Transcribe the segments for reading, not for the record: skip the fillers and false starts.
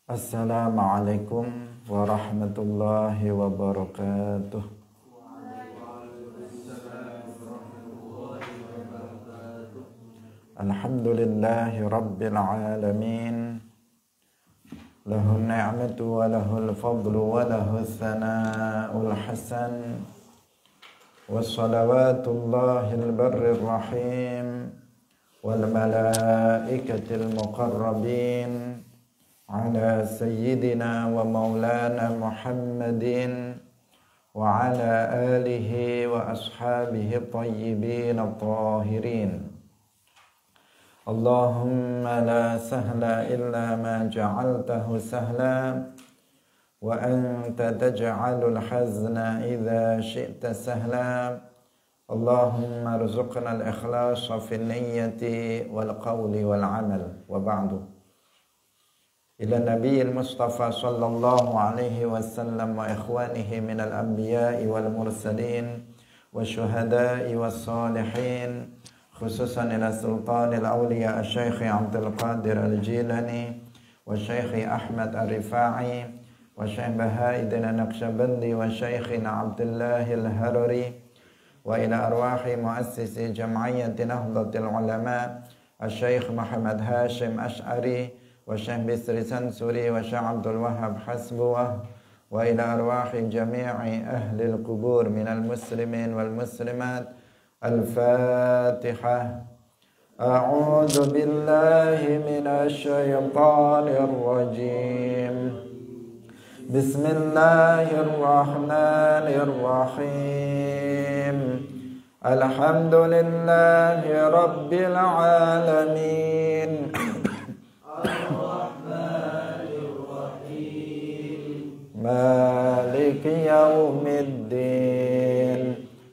Assalamualaikum warahmatullahi wabarakatuh. Alhamdulillahi rabbil alamin. Lahul ni'matu wa lahul fadlu wa lahul thana'ul hasan. Wassalawatullahil barrir rahim wal malaikatil muqarrabin ala sayyidina wa maulana Muhammadin wa ala alihi wa ashabihi tayyibin at-tahirin. Allahumma la sahla illa ma ja'altahu sahla wa anta taj'alul hazna idza syi'ta sahla. Allahumma arzuqna al-ikhlasa fil niyyati wal qawli wal amal. Wa ba'du. Ila Nabiyil Mustafa sallallahu alaihi wasallam wa ikhwanihi minal anbiya'i wal mursalin wa syuhada'i was salihin, khususan ila sultanil awliya Syekh Abdul Qadir Al-Jilani wa Syekh Ahmad Ar-Rifa'i wa Syekh Baha'iddin Naqsyabandi wa Syekh Abdullah Al-Harari wa ila arwahi muassisi jam'iyyati Nahdlatul Ulama Syekh Muhammad Hashim Ash'ari wa Syekh Bisri Sansuri wa Syekh Abdul Wahhab Hasbuwah wa ila arwahi jami'i ahli al-qubur minal muslimin wal muslimat. Al-Fatihah. A'udzu billahi minasy syaithanir rajim. Bismillahirrahmanirrahim. Alhamdulillahi rabbil alamin. Maliki yaumiddin.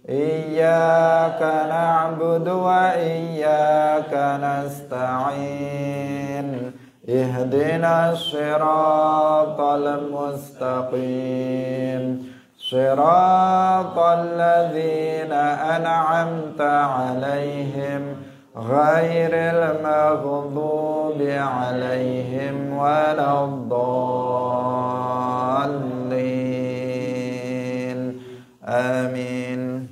Iyyaka na'budu wa iyyaka nasta'in. Ihdinas siratal mustaqim. Siratal ladzina an'amta 'alaihim ghairil maghdubi 'alaihim waladdallin. Amin.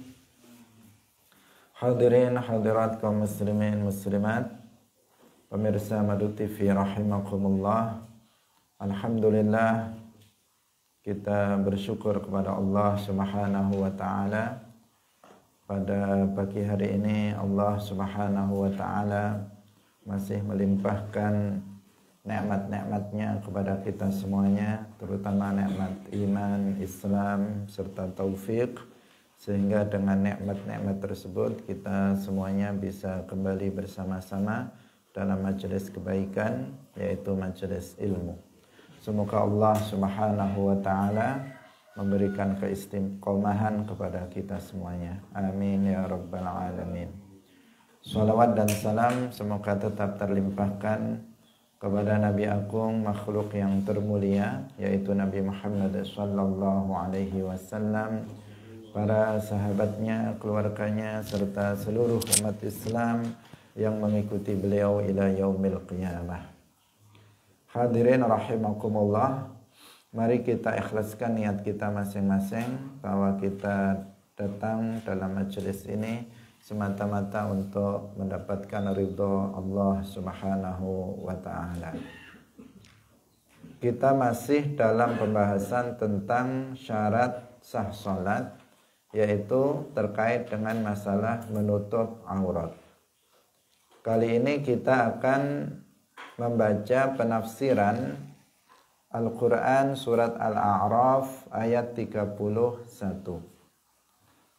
Hadirin hadirat kaum muslimin muslimat, pemirsa Madu TV rahimakumullah. Alhamdulillah, kita bersyukur kepada Allah Subhanahu wa taala. Pada pagi hari ini Allah Subhanahu wa taala masih melimpahkan nikmat-nikmatnya kepada kita semuanya, terutama nikmat iman, Islam serta taufik, sehingga dengan nikmat-nikmat tersebut kita semuanya bisa kembali bersama-sama dalam majelis kebaikan, yaitu majelis ilmu. Semoga Allah Subhanahu wa taala memberikan keistiqomahan kepada kita semuanya. Amin ya rabbal alamin. Salawat dan salam semoga tetap terlimpahkan kepada Nabi Agung, makhluk yang termulia, yaitu Nabi Muhammad sallallahu alaihi wasallam, para sahabatnya, keluarganya, serta seluruh umat Islam yang mengikuti beliau ila yaumil qiyamah. Hadirin rahimakumullah, mari kita ikhlaskan niat kita masing-masing bahwa kita datang dalam majelis ini semata-mata untuk mendapatkan ridho Allah Subhanahu wa ta'ala. Kita masih dalam pembahasan tentang syarat sah salat, yaitu terkait dengan masalah menutup aurat. Kali ini kita akan membaca penafsiran Al-Quran surat Al-A'raf ayat 31.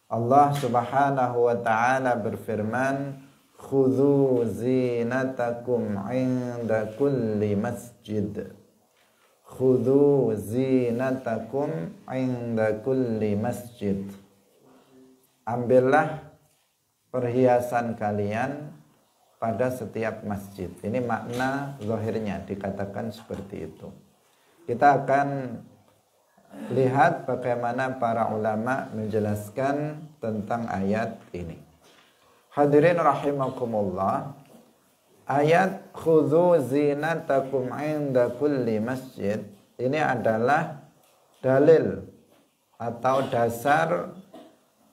Allah Subhanahu wa ta'ala berfirman, khudhu zinatakum 'inda kulli masjid. Khudhu zinatakum 'inda kulli masjid. Ambillah perhiasan kalian pada setiap masjid. Ini makna zahirnya dikatakan seperti itu. Kita akan lihat bagaimana para ulama menjelaskan tentang ayat ini. Hadirin rahimakumullah, ayat khudzu zinatakum 'inda kulli masjid ini adalah dalil atau dasar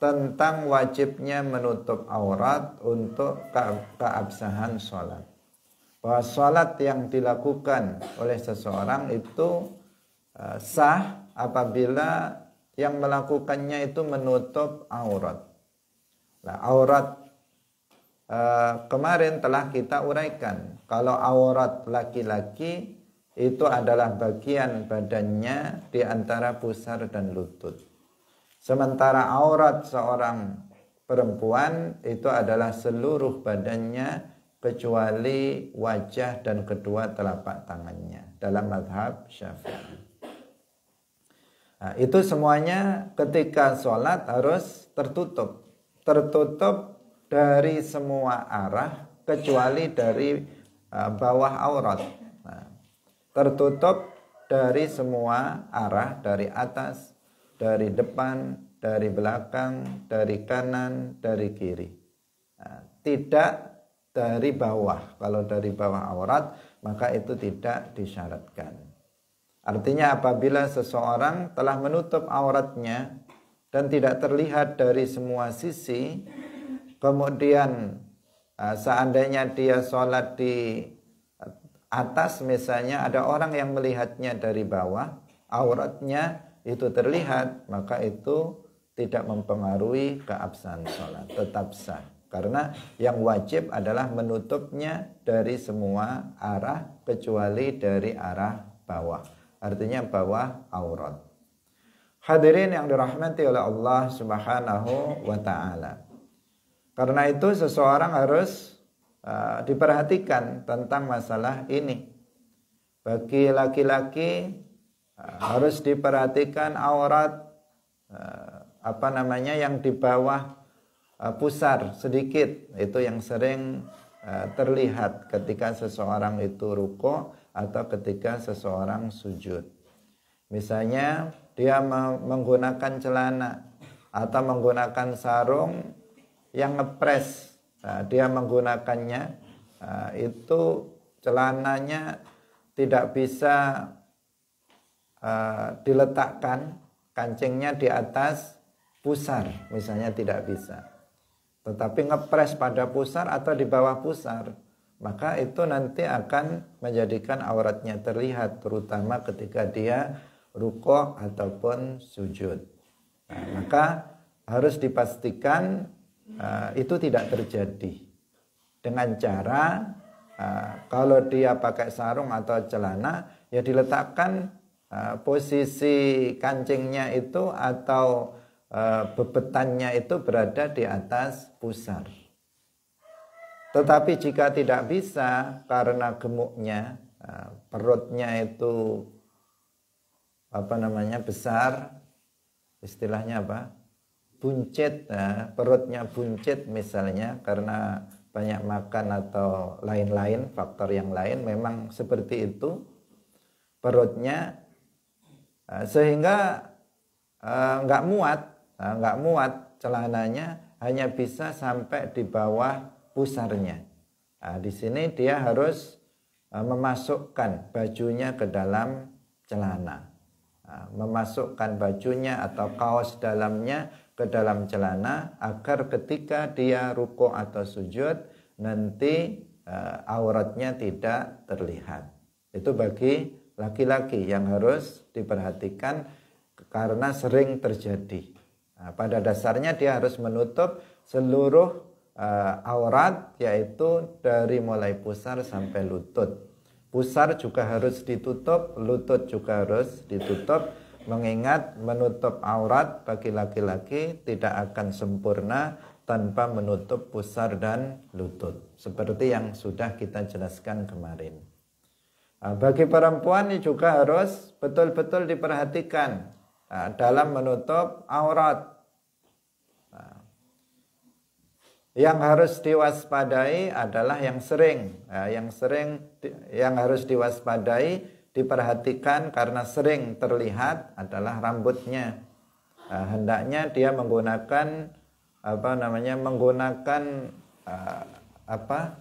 tentang wajibnya menutup aurat untuk keabsahan sholat. Bahwa sholat yang dilakukan oleh seseorang itu sah apabila yang melakukannya itu menutup aurat. Nah, aurat kemarin telah kita uraikan. Kalau aurat laki-laki itu adalah bagian badannya di antara pusar dan lutut. Sementara aurat seorang perempuan itu adalah seluruh badannya kecuali wajah dan kedua telapak tangannya dalam mazhab Syafi'i. Nah, itu semuanya ketika sholat harus tertutup. Tertutup dari semua arah kecuali dari bawah aurat. Nah, tertutup dari semua arah, dari atas, dari depan, dari belakang, dari kanan, dari kiri. Nah, tidak dari bawah. Kalau dari bawah aurat, maka itu tidak disyaratkan. Artinya apabila seseorang telah menutup auratnya dan tidak terlihat dari semua sisi, kemudian seandainya dia sholat di atas misalnya, ada orang yang melihatnya dari bawah, auratnya itu terlihat, maka itu tidak mempengaruhi keabsahan sholat, tetap sah. Karena yang wajib adalah menutupnya dari semua arah kecuali dari arah bawah. Artinya bawah aurat. Hadirin yang dirahmati oleh Allah Subhanahu wa ta'ala. Karena itu seseorang harus diperhatikan tentang masalah ini. Bagi laki-laki harus diperhatikan aurat yang di bawah pusar sedikit, itu yang sering terlihat ketika seseorang itu ruku' atau ketika seseorang sujud. Misalnya dia menggunakan celana atau menggunakan sarung yang ngepres, dia menggunakannya, itu celananya tidak bisa diletakkan, kancingnya di atas pusar misalnya, tidak bisa, tetapi ngepres pada pusar atau di bawah pusar, maka itu nanti akan menjadikan auratnya terlihat, terutama ketika dia rukuk ataupun sujud. Nah, maka harus dipastikan itu tidak terjadi dengan cara kalau dia pakai sarung atau celana, ya diletakkan posisi kancingnya itu atau bebetannya itu berada di atas pusar. Tetapi jika tidak bisa karena gemuknya, perutnya itu besar, istilahnya apa? Buncit, perutnya buncit misalnya karena banyak makan atau lain-lain, faktor yang lain memang seperti itu perutnya, sehingga nggak muat celananya, hanya bisa sampai di bawah pusarnya. Nah, di sini dia harus memasukkan bajunya ke dalam celana, memasukkan bajunya atau kaos dalamnya ke dalam celana agar ketika dia rukuk atau sujud nanti auratnya tidak terlihat. Itu bagi laki-laki yang harus diperhatikan karena sering terjadi. Pada dasarnya dia harus menutup seluruh aurat, yaitu dari mulai pusar sampai lutut. Pusar juga harus ditutup, lutut juga harus ditutup, mengingat menutup aurat bagi laki-laki tidak akan sempurna tanpa menutup pusar dan lutut, seperti yang sudah kita jelaskan kemarin. Bagi perempuan ini juga harus betul-betul diperhatikan dalam menutup aurat. Yang harus diwaspadai adalah yang harus diwaspadai, diperhatikan karena sering terlihat adalah rambutnya. Hendaknya dia menggunakan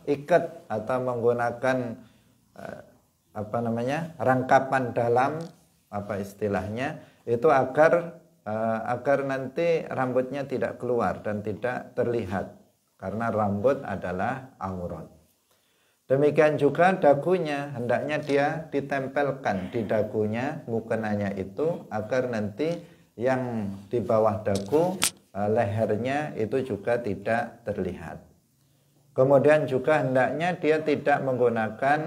ikat atau menggunakan rangkapan dalam istilahnya itu agar nanti rambutnya tidak keluar dan tidak terlihat karena rambut adalah aurat. Demikian juga dagunya hendaknya dia ditempelkan di dagunya mukenanya itu agar nanti yang di bawah dagu lehernya itu juga tidak terlihat. Kemudian juga hendaknya dia tidak menggunakan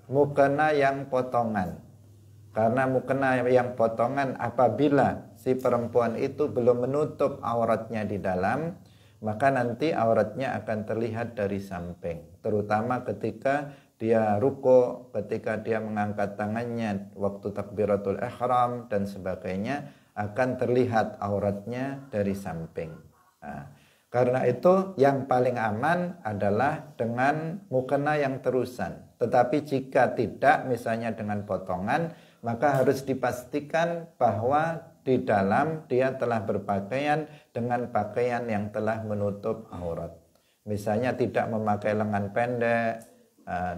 mukena yang potongan. Karena mukena yang potongan apabila si perempuan itu belum menutup auratnya di dalam, maka nanti auratnya akan terlihat dari samping. Terutama ketika dia ruku, ketika dia mengangkat tangannya waktu takbiratul ihram dan sebagainya, akan terlihat auratnya dari samping. Nah, karena itu yang paling aman adalah dengan mukena yang terusan. Tetapi jika tidak, misalnya dengan potongan, maka harus dipastikan bahwa di dalam dia telah berpakaian dengan pakaian yang telah menutup aurat. Misalnya tidak memakai lengan pendek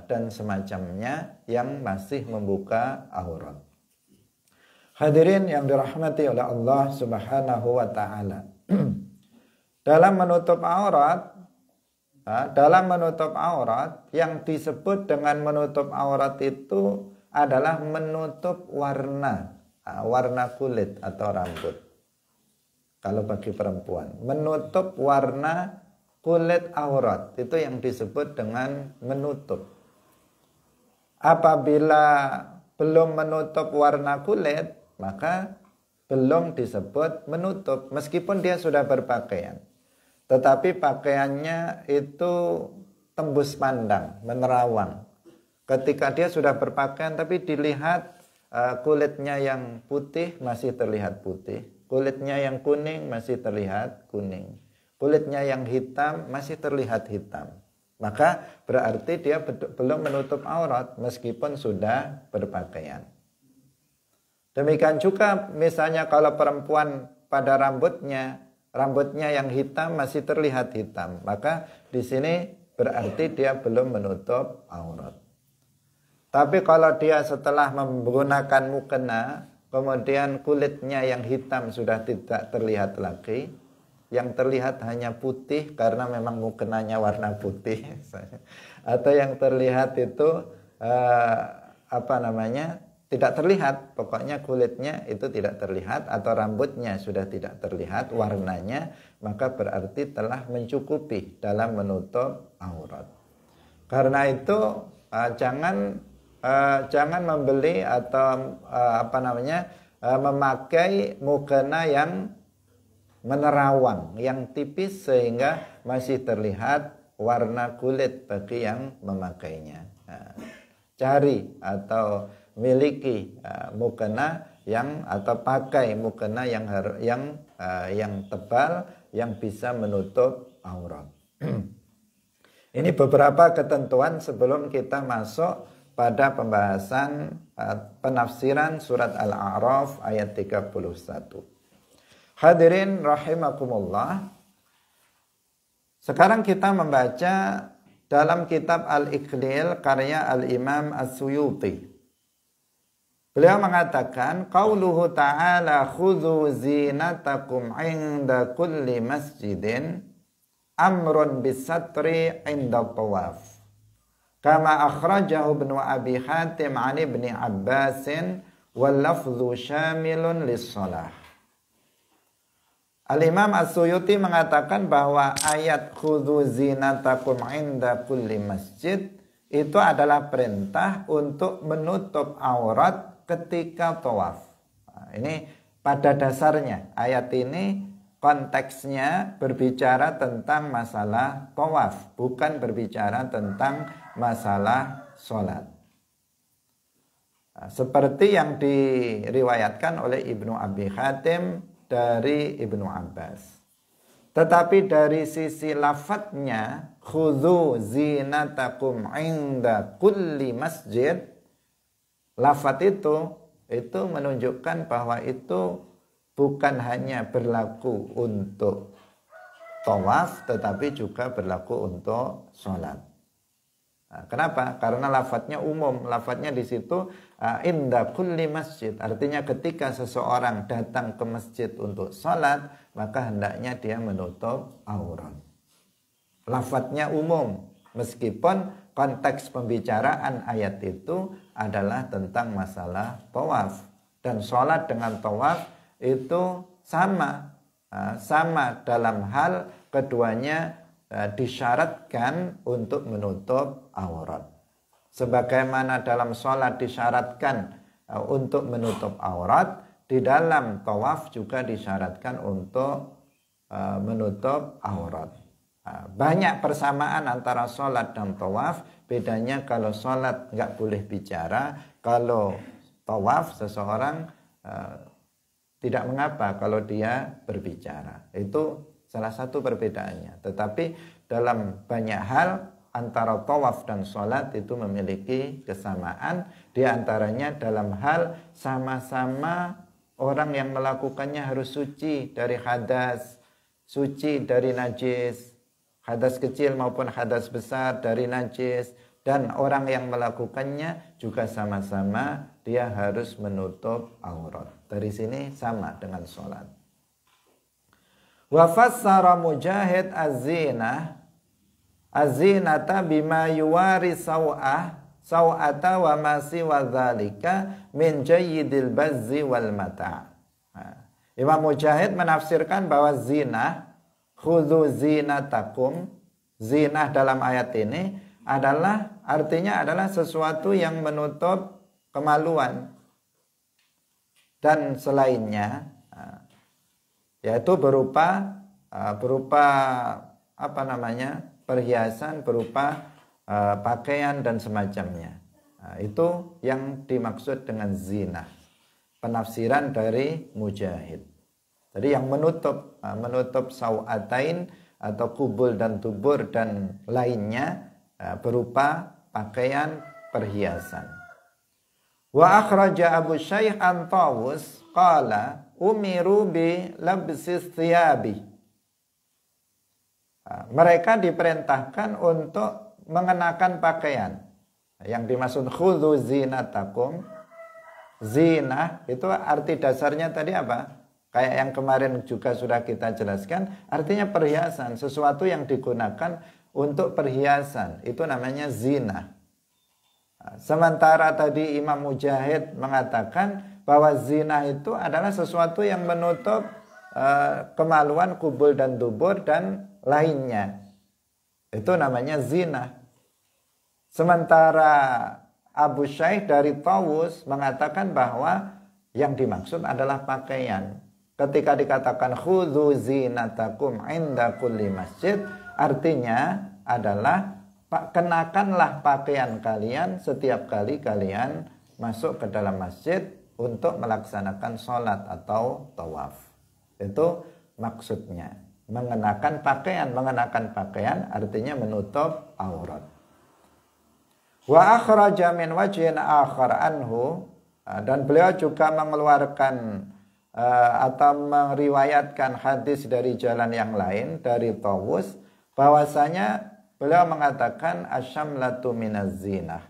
dan semacamnya yang masih membuka aurat. Hadirin yang dirahmati oleh Allah Subhanahu wa taala. Dalam menutup aurat, yang disebut dengan menutup aurat itu adalah menutup warna kulit atau rambut. Kalau bagi perempuan, menutup warna kulit aurat itu yang disebut dengan menutup. Apabila belum menutup warna kulit, maka belum disebut menutup meskipun dia sudah berpakaian. Tetapi pakaiannya itu tembus pandang, menerawang. Ketika dia sudah berpakaian tapi dilihat kulitnya yang putih masih terlihat putih, kulitnya yang kuning masih terlihat kuning, kulitnya yang hitam masih terlihat hitam, maka berarti dia belum menutup aurat meskipun sudah berpakaian. Demikian juga misalnya kalau perempuan pada rambutnya yang hitam masih terlihat hitam, maka di sini berarti dia belum menutup aurat. Tapi kalau dia setelah menggunakan mukena, kemudian kulitnya yang hitam sudah tidak terlihat lagi, yang terlihat hanya putih karena memang mukenanya warna putih, atau yang terlihat itu tidak terlihat, pokoknya kulitnya itu tidak terlihat atau rambutnya sudah tidak terlihat warnanya, maka berarti telah mencukupi dalam menutup aurat. Karena itu jangan membeli atau memakai mukena yang menerawang, yang tipis sehingga masih terlihat warna kulit bagi yang memakainya. Cari atau miliki mukena atau pakai mukena yang tebal yang bisa menutup aurat. Ini beberapa ketentuan sebelum kita masuk pada pembahasan penafsiran surat Al-A'raf ayat 31. Hadirin rahimakumullah. Sekarang kita membaca dalam kitab Al-Iqlil karya Al-Imam As-Suyuti. Beliau mengatakan, qauluhu ta'ala khudhu zinatakum 'inda kulli masjidin amrun bisatri 'inda tawaf. Kama akhrajahu Ibnu Abi Hatim 'an Ibni Abbasin wal lafdhu syamilun lis-shalah. Al-Imam As-Suyuti mengatakan bahwa ayat khudhu zinatakum 'inda kulli masjid itu adalah perintah untuk menutup aurat ketika tawaf. Nah, ini pada dasarnya ayat ini konteksnya berbicara tentang masalah tawaf, bukan berbicara tentang masalah sholat. Nah, seperti yang diriwayatkan oleh Ibnu Abi Hatim dari Ibnu Abbas. Tetapi dari sisi lafadznya, khudhu zinatakum 'inda kulli masjid, lafadz itu menunjukkan bahwa itu bukan hanya berlaku untuk tawaf, tetapi juga berlaku untuk sholat. Nah, kenapa? Karena lafadznya umum, lafadznya di situ inda kulli masjid. Artinya ketika seseorang datang ke masjid untuk sholat, maka hendaknya dia menutup aurat. Lafadznya umum, meskipun konteks pembicaraan ayat itu adalah tentang masalah tawaf. Dan sholat dengan tawaf itu sama dalam hal keduanya disyaratkan untuk menutup aurat. Sebagaimana dalam sholat disyaratkan untuk menutup aurat, di dalam tawaf juga disyaratkan untuk menutup aurat. Banyak persamaan antara sholat dan tawaf. Bedanya kalau sholat nggak boleh bicara, kalau tawaf seseorang tidak mengapa kalau dia berbicara. Itu salah satu perbedaannya. Tetapi dalam banyak hal antara tawaf dan sholat itu memiliki kesamaan. Di antaranya dalam hal sama-sama orang yang melakukannya harus suci dari hadas, suci dari najis, hadas kecil maupun hadas besar dari najis. Dan orang yang melakukannya juga sama-sama dia harus menutup aurat. Dari sini sama dengan sholat. Wa fassara Mujahid az-zinata bima yuwari saw'ata wa ma siwa dzalika min jayyidil bazzi wal mata'. Imam Mujahid menafsirkan bahwa zina, khudzu zinatakum, zina dalam ayat ini artinya adalah sesuatu yang menutup kemaluan dan selainnya, yaitu berupa perhiasan, berupa pakaian dan semacamnya. Itu yang dimaksud dengan zina. Penafsiran dari Mujahid. Jadi yang menutup saw'atain atau kubul dan tubur dan lainnya berupa pakaian perhiasan. Wa akhraja Abu Syaikh an Tawus qala umiru bi labsis thiyabi. Mereka diperintahkan untuk mengenakan pakaian. Yang dimaksud khudzu zinatakum, zina itu arti dasarnya tadi apa? Kayak yang kemarin juga sudah kita jelaskan, artinya perhiasan, sesuatu yang digunakan untuk perhiasan, itu namanya zina. Sementara tadi Imam Mujahid mengatakan bahwa zina itu adalah sesuatu yang menutup kemaluan kubul dan dubur dan lainnya. Itu namanya zina. Sementara Abu Syaikh dari Tawus mengatakan bahwa yang dimaksud adalah pakaian. Ketika dikatakan khudzu zinatakum inda kulli masjid, artinya adalah kenakanlah pakaian kalian setiap kali kalian masuk ke dalam masjid untuk melaksanakan sholat atau tawaf. Itu maksudnya. Mengenakan pakaian artinya menutup aurat. Wa akhraja min wajhin akhar anhu, dan beliau juga mengeluarkan atau meriwayatkan hadis dari jalan yang lain dari Tawus, bahwasanya beliau mengatakan asyamlatu minaz zinah.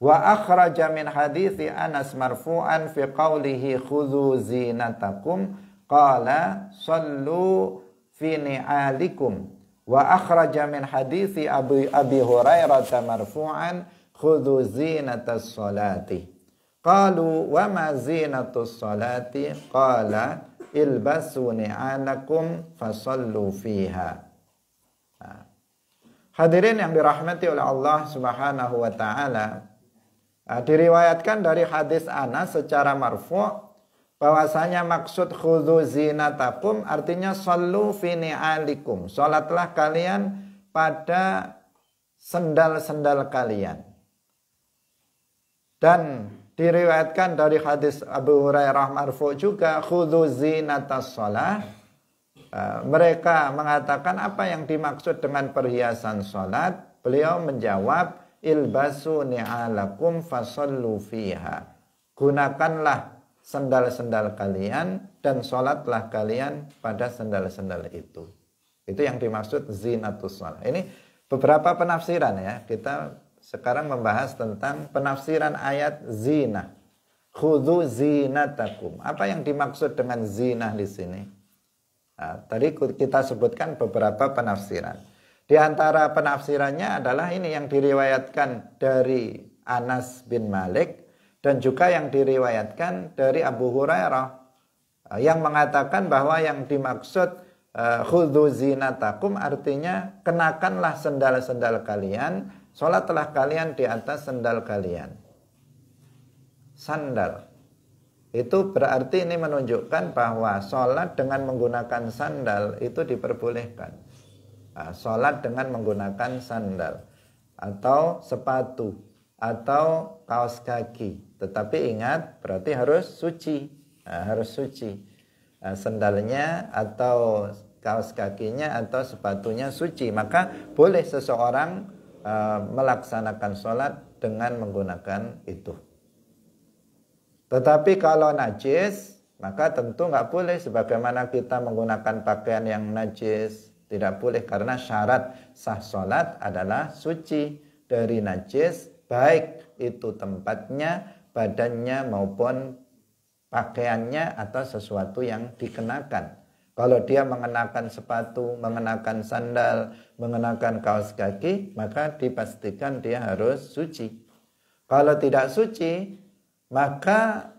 Wa akhraja min hadithi Anas marfu'an fi qawlihi khudzu zinatakum qala sallu fi ni'alikum. Wa akhraja min hadithi Abi Hurairah marfu'an khudzu zinatas salati. Qalu wa ma zinatus salati qala ilbasu ni'alakum fasallu fiha. Hadirin yang dirahmati oleh Allah Subhanahu wa taala, diriwayatkan dari hadis Anas secara marfu' bahwasanya maksud khudzu zinatakum artinya sallu fi ni'alikum. Salatlah kalian pada sendal-sendal kalian. Dan diriwayatkan dari hadis Abu Hurairah marfu' juga khudzu zinatas shalah. Mereka mengatakan apa yang dimaksud dengan perhiasan salat? Beliau menjawab ilbasu ni'alakum fasallu fiha. Gunakanlah sendal-sendal kalian dan sholatlah kalian pada sendal-sendal itu. Itu yang dimaksud zinatus shalah. Ini beberapa penafsiran ya. Kita sekarang membahas tentang penafsiran ayat zina. Khudhu zinatakum. Apa yang dimaksud dengan zina di sini? Nah, tadi kita sebutkan beberapa penafsiran. Di antara penafsirannya adalah ini yang diriwayatkan dari Anas bin Malik dan juga yang diriwayatkan dari Abu Hurairah yang mengatakan bahwa yang dimaksud khudhu zinatakum artinya kenakanlah sendal-sendal kalian, sholatlah kalian di atas sendal kalian. Sandal itu berarti ini menunjukkan bahwa sholat dengan menggunakan sandal itu diperbolehkan. Sholat dengan menggunakan sandal atau sepatu atau kaos kaki. Tetapi ingat berarti harus suci, harus suci. Sandalnya atau kaos kakinya atau sepatunya suci, maka boleh seseorang melaksanakan sholat dengan menggunakan itu. Tetapi kalau najis, maka tentu nggak boleh, sebagaimana kita menggunakan pakaian yang najis, tidak boleh, karena syarat sah sholat adalah suci dari najis, baik itu tempatnya, badannya maupun pakaiannya atau sesuatu yang dikenakan. Kalau dia mengenakan sepatu, mengenakan sandal, mengenakan kaos kaki, maka dipastikan dia harus suci. Kalau tidak suci, maka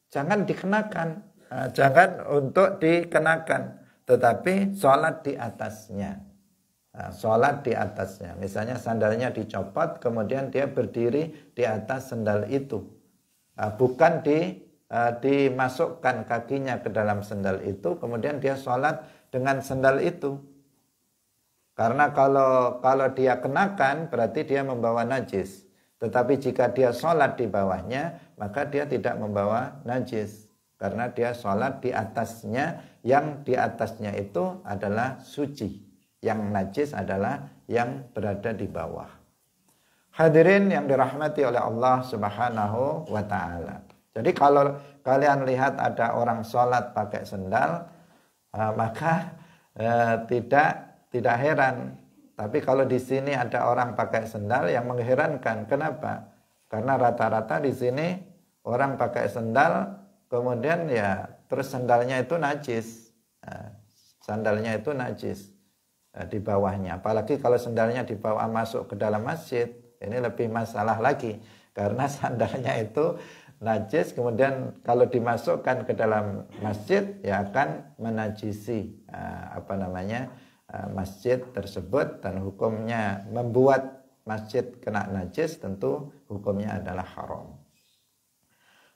jangan dikenakan, jangan untuk dikenakan, tetapi sholat di atasnya. Sholat di atasnya. Misalnya sandalnya dicopot, kemudian dia berdiri di atas sandal itu. Bukan dimasukkan kakinya ke dalam sandal itu, kemudian dia sholat dengan sandal itu. Karena kalau dia kenakan, berarti dia membawa najis. Tetapi jika dia sholat di bawahnya, maka dia tidak membawa najis. Karena dia sholat di atasnya, yang di atasnya itu adalah suci. Yang najis adalah yang berada di bawah. Hadirin yang dirahmati oleh Allah Subhanahu wa ta'ala. Jadi kalau kalian lihat ada orang sholat pakai sendal, maka tidak heran. Tapi kalau di sini ada orang pakai sendal, yang mengherankan. Kenapa? Karena rata-rata di sini orang pakai sendal, kemudian ya terus sandalnya itu najis. Sandalnya itu najis di bawahnya. Apalagi kalau sandalnya dibawa masuk ke dalam masjid, ini lebih masalah lagi. Karena sandalnya itu najis, kemudian kalau dimasukkan ke dalam masjid, ya akan menajisi masjid tersebut, dan hukumnya membuat masjid kena najis tentu hukumnya adalah haram.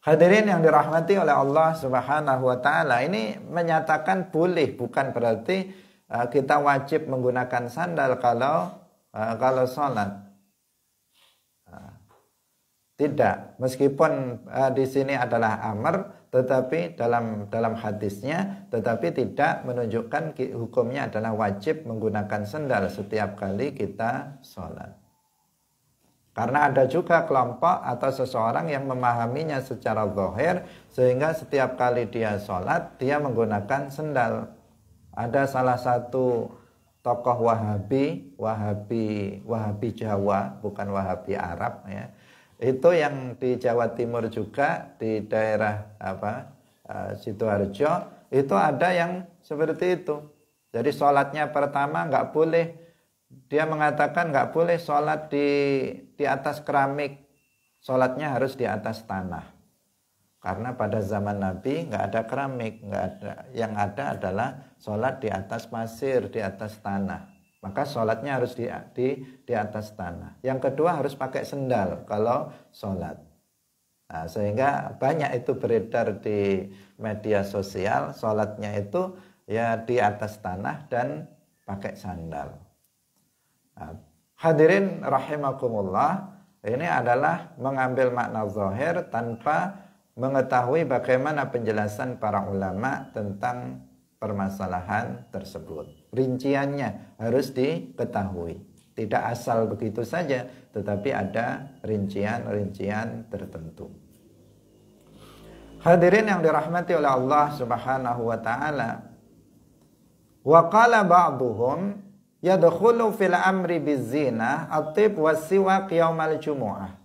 Hadirin yang dirahmati oleh Allah Subhanahu wa ta'ala, ini menyatakan boleh, bukan berarti kita wajib menggunakan sandal kalau sholat. Tidak, meskipun di sini adalah amr, tetapi dalam hadisnya, tetapi tidak menunjukkan hukumnya adalah wajib menggunakan sandal setiap kali kita sholat. Karena ada juga kelompok atau seseorang yang memahaminya secara zahir, sehingga setiap kali dia sholat, dia menggunakan sandal. Ada salah satu tokoh Wahabi Jawa, bukan Wahabi Arab ya. Itu yang di Jawa Timur juga, di daerah Sidoarjo, itu ada yang seperti itu. Jadi sholatnya pertama nggak boleh, dia mengatakan nggak boleh sholat di atas keramik, sholatnya harus di atas tanah. Karena pada zaman Nabi nggak ada keramik, nggak ada. Yang ada adalah sholat di atas pasir, di atas tanah. Maka sholatnya harus di atas tanah. Yang kedua harus pakai sendal kalau sholat. Nah, sehingga banyak itu beredar di media sosial, sholatnya itu ya di atas tanah dan pakai sandal. Nah, hadirin rahimakumullah, ini adalah mengambil makna zahir tanpa mengetahui bagaimana penjelasan para ulama tentang permasalahan tersebut. Rinciannya harus diketahui. Tidak asal begitu saja, tetapi ada rincian-rincian tertentu. Hadirin yang dirahmati oleh Allah Subhanahu wa ta'ala, Wa qala ba'duhum yadkhulu fil amri bizina at-tib was-siwak yaumal jumu'ah.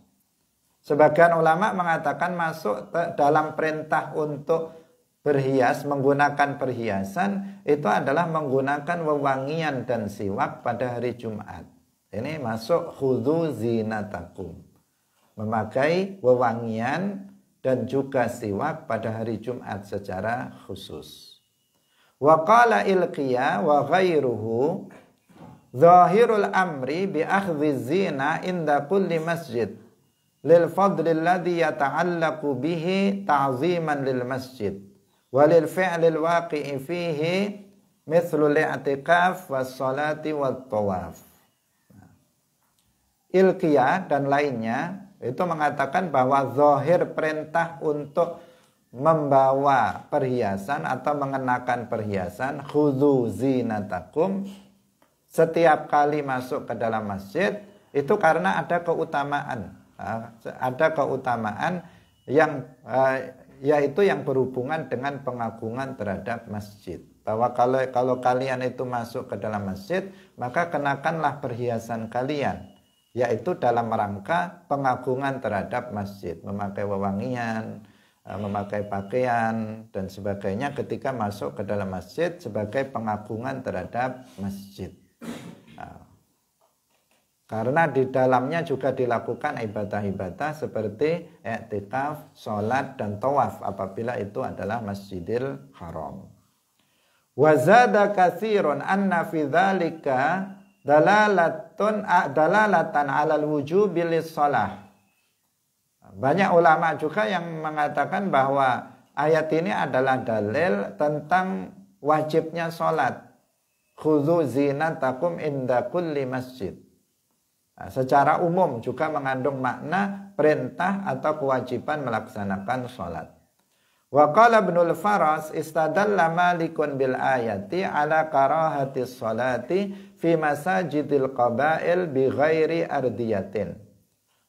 Sebagian ulama mengatakan masuk dalam perintah untuk berhias, menggunakan perhiasan itu adalah menggunakan wewangian dan siwak pada hari Jumat. Ini masuk khudzu zinatakum. Memakai wewangian dan juga siwak pada hari Jumat secara khusus. Wa qala ilqiya wa ghairuhu zahirul amri bi akhdhi zina inda kulli masjid lil fadli alladhi yata'allaqu bihi ta'ziman lil masjid wa lil fi'lil waqi'i fihi mithlu al-i'tikaf was salati wat tawaf. Ilqiyah dan lainnya itu mengatakan bahwa zahir perintah untuk membawa perhiasan atau mengenakan perhiasan khudzu zinatakum setiap kali masuk ke dalam masjid itu karena ada keutamaan. Ada keutamaan yang yaitu yang berhubungan dengan pengagungan terhadap masjid. Bahwa kalau kalian itu masuk ke dalam masjid, maka kenakanlah perhiasan kalian, yaitu dalam rangka pengagungan terhadap masjid, memakai wewangian, memakai pakaian dan sebagainya ketika masuk ke dalam masjid sebagai pengagungan terhadap masjid. Karena di dalamnya juga dilakukan ibadah-ibadah seperti i'tikaf, sholat dan tawaf apabila itu adalah Masjidil Haram. Wa zada katsirun anna fi dzalika dalalatan 'alal wujubi lis-shalah. Banyak ulama juga yang mengatakan bahwa ayat ini adalah dalil tentang wajibnya sholat. Khudzu zinatakum inda kulli masjid. Nah, secara umum juga mengandung makna perintah atau kewajiban melaksanakan sholat. Wa qala Ibnul Faras istadalla Malikun bil ayati ala karahatis sholati fi masajidil qabail bi ghairi ardiyatin.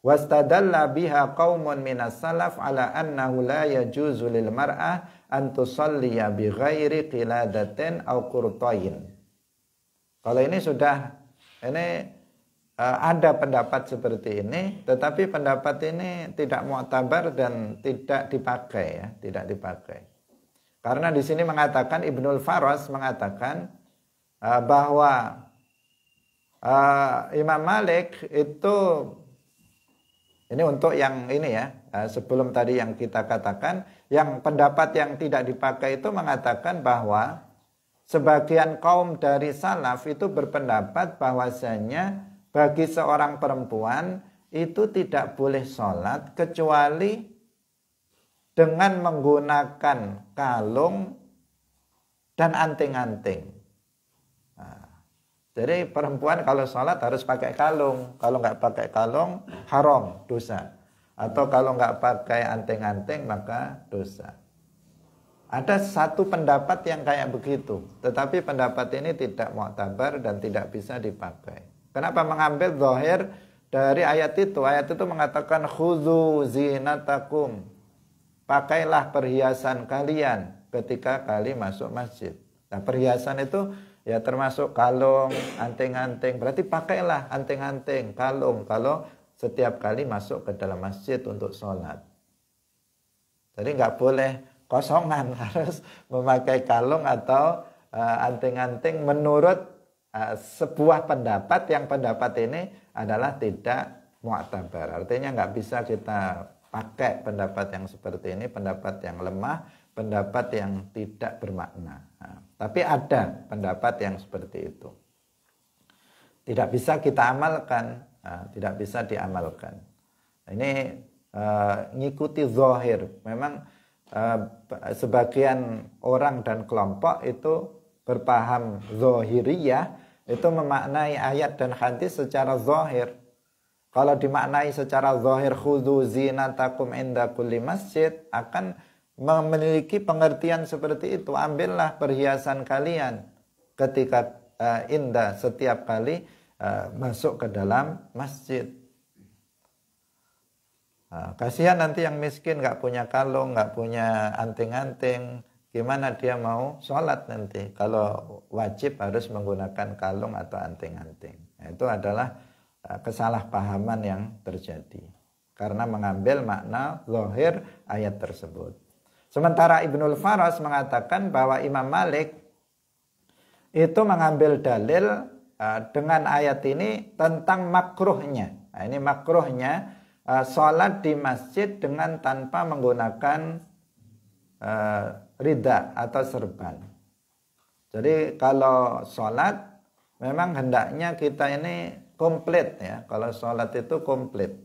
Wastadalla biha qaumun minas salaf ala annahu la yajuzu lil mar'ah an tusalliya bi ghairi qiladatin aw qurtain. Kalau ini sudah ada pendapat seperti ini, tetapi pendapat ini tidak mu'tabar dan tidak dipakai ya, tidak dipakai. Karena di sini mengatakan Ibnul Faras mengatakan bahwa Imam Malik itu ini untuk yang ini ya, sebelum tadi yang kita katakan, yang pendapat yang tidak dipakai itu mengatakan bahwa sebagian kaum dari salaf itu berpendapat bahwasanya bagi seorang perempuan itu tidak boleh sholat kecuali dengan menggunakan kalung dan anting-anting. Nah, jadi perempuan kalau sholat harus pakai kalung. Kalau nggak pakai kalung haram, dosa. Atau kalau nggak pakai anting-anting maka dosa. Ada satu pendapat yang kayak begitu, tetapi pendapat ini tidak mu'tabar dan tidak bisa dipakai. Kenapa mengambil zahir dari ayat itu? Ayat itu mengatakan khudzu zinatakum. Pakailah perhiasan kalian ketika kali masuk masjid. Nah, perhiasan itu ya termasuk kalung, anting-anting. Berarti pakailah anting-anting, kalung kalau setiap kali masuk ke dalam masjid untuk sholat. Jadi nggak boleh kosongan, harus memakai kalung atau anting-anting menurut sebuah pendapat yang pendapat ini adalah tidak mu'tabar. Artinya nggak bisa kita pakai pendapat yang seperti ini, pendapat yang lemah, pendapat yang tidak bermakna. Nah, tapi ada pendapat yang seperti itu. Tidak bisa kita amalkan, tidak bisa diamalkan. Ini ngikuti zahir. Memang sebagian orang dan kelompok itu berpaham zahiriyah, itu memaknai ayat dan hadis secara zahir. Kalau dimaknai secara zahir khudzu zinatakum inda kulli masjid, akan memiliki pengertian seperti itu. Ambillah perhiasan kalian ketika inda setiap kali masuk ke dalam masjid. Kasihan nanti yang miskin nggak punya kalung, nggak punya anting-anting, gimana dia mau sholat nanti kalau wajib harus menggunakan kalung atau anting-anting. Nah, itu adalah kesalahpahaman yang terjadi karena mengambil makna zahir ayat tersebut. Sementara Ibnul Faras mengatakan bahwa Imam Malik itu mengambil dalil dengan ayat ini tentang makruhnya. Nah, ini makruhnya sholat di masjid dengan tanpa menggunakan rida atau serban. Jadi kalau sholat memang hendaknya kita ini komplit ya. Kalau sholat itu komplit,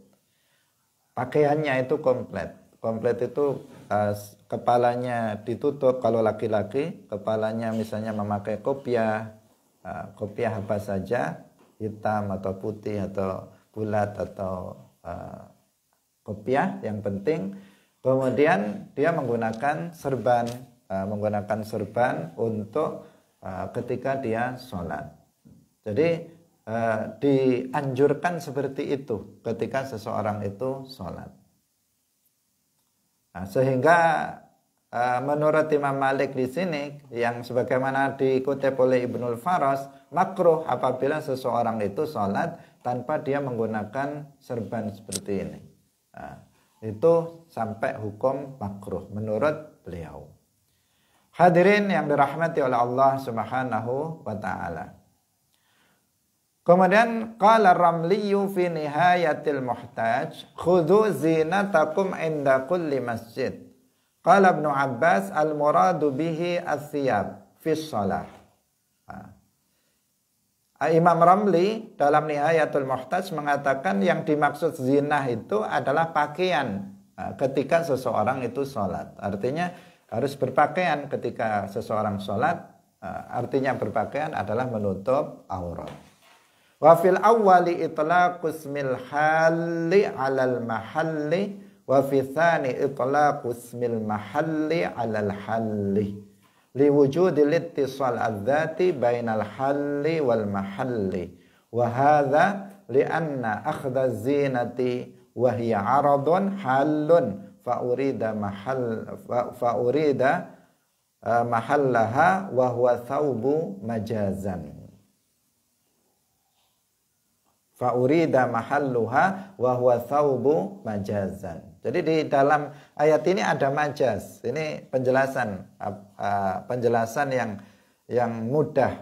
pakaiannya itu komplit. Komplit itu kepalanya ditutup kalau laki-laki, kepalanya misalnya memakai kopiah, kopiah apa saja, hitam atau putih atau bulat atau kopiah, yang penting. Kemudian dia menggunakan serban untuk ketika dia sholat. Jadi dianjurkan seperti itu ketika seseorang itu sholat. Nah, sehingga menurut Imam Malik di sini yang sebagaimana dikutip oleh Ibnul Faras, makruh apabila seseorang itu sholat tanpa dia menggunakan serban seperti ini. Nah, itu sampai hukum makruh menurut beliau. Hadirin yang dirahmati oleh Allah Subhanahu wa taala. Kemudian qala Ramli fi nihayatil muhtaj khudhu zinatakum inda kulli masjid. Qala Ibnu Abbas al muradu bihi as-siyab fi shalah. Imam Ramli dalam Nihayatul Muhtaj mengatakan yang dimaksud zinah itu adalah pakaian ketika seseorang itu sholat. Artinya harus berpakaian ketika seseorang sholat. Artinya berpakaian adalah menutup aurat. Wa fil awwali itlaqu ismil halli 'alal mahalli wa fi tsani itlaqu ismil mahalli 'alal halli liwujudil ittisal adzati bainal halli wal mahalli wa hadza li'anna akhdha zinati wa hiya 'aradun halun fa urida mahallaha wa huwa thawbu majazan. Fa'urida mahalluha wa huwa thawbu majazan. Jadi di dalam ayat ini ada majaz. Ini penjelasan yang mudah